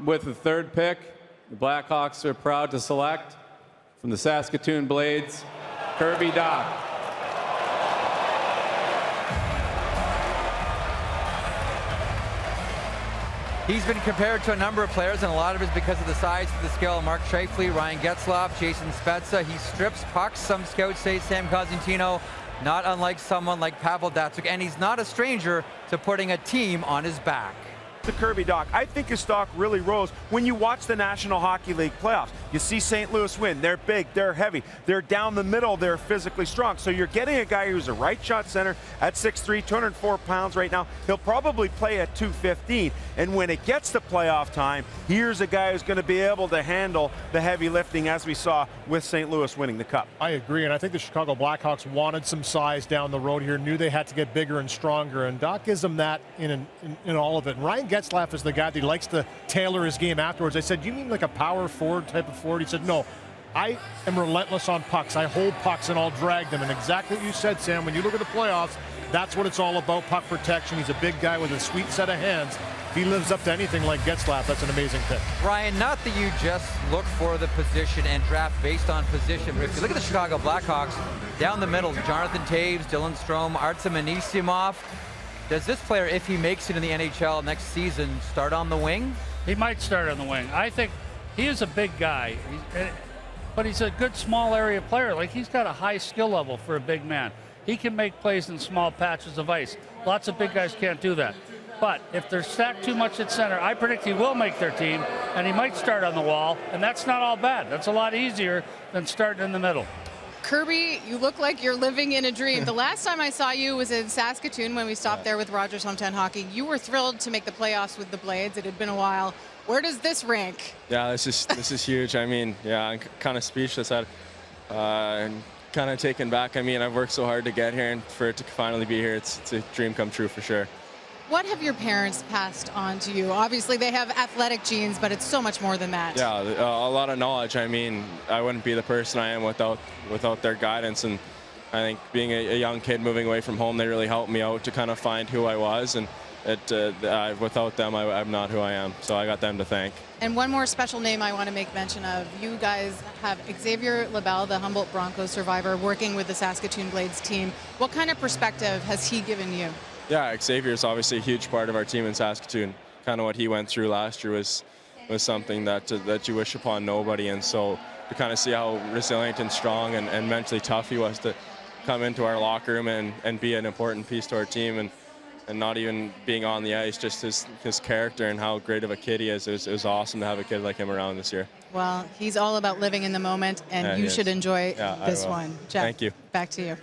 With the third pick, the Blackhawks are proud to select from the Saskatoon Blades, Kirby Dach. He's been compared to a number of players, and a lot of it is because of the size and the skill. Mark Scheifele, Ryan Getzlaf, Jason Spezza. He strips pucks. Some scouts say Sam Cosentino, not unlike someone like Pavel Datsyuk, and he's not a stranger to putting a team on his back. The Kirby Dach, I think his stock really rose when you watch the National Hockey League playoffs. You see St. Louis win. They're big, they're heavy, they're down the middle, they're physically strong. So you're getting a guy who's a right shot center at 6'3", 204 pounds right now. He'll probably play at 215. And when it gets to playoff time, here's a guy who's going to be able to handle the heavy lifting, as we saw with St. Louis winning the Cup. I agree, and I think the Chicago Blackhawks wanted some size down the road here, knew they had to get bigger and stronger, and Dach gives them that in all of it. And Ryan Getzlaf is the guy that likes to tailor his game afterwards. I said, you mean like a power forward type of forward? He said, no, I am relentless on pucks. I hold pucks and I'll drag them. And exactly what you said, Sam, when you look at the playoffs, that's what it's all about, puck protection. He's a big guy with a sweet set of hands. If he lives up to anything like Getzlaf, that's an amazing pick. Ryan, not that you just look for the position and draft based on position, but if you look at the Chicago Blackhawks, down the middle, Jonathan Toews, Dylan Strome, Artem Anisimov. Does this player, if he makes it in the NHL next season, start on the wing? He might start on the wing. I think he is a big guy, but he's a good small area player. Like, he's got a high skill level for a big man. He can make plays in small patches of ice. Lots of big guys can't do that. But if they're stacked too much at center, I predict he will make their team, and he might start on the wall, and that's not all bad. That's a lot easier than starting in the middle. Kirby, you look like you're living in a dream. The last time I saw you was in Saskatoon when we stopped there with Rogers Hometown Hockey. You were thrilled to make the playoffs with the Blades. It had been a while. Where does this rank? Yeah, this is huge. I mean, yeah, I'm kind of speechless. And kind of taken back. I mean, I've worked so hard to get here, and for it to finally be here, it's a dream come true for sure. What have your parents passed on to you? Obviously, they have athletic genes, but it's so much more than that. Yeah, a lot of knowledge. I mean, I wouldn't be the person I am without their guidance. And I think being a young kid moving away from home, they really helped me out to kind of find who I was. And without them, I'm not who I am. So I got them to thank. And one more special name I want to make mention of. You guys have Xavier Labelle, the Humboldt Broncos survivor, working with the Saskatoon Blades team. What kind of perspective has he given you? Yeah, Xavier is obviously a huge part of our team in Saskatoon. Kind of what he went through last year was something that you wish upon nobody. And so to kind of see how resilient and strong and mentally tough he was to come into our locker room and be an important piece to our team, and not even being on the ice, just his character and how great of a kid he is. It was awesome to have a kid like him around this year. Well, he's all about living in the moment, and you should enjoy this one. Jeff, thank you. Back to you.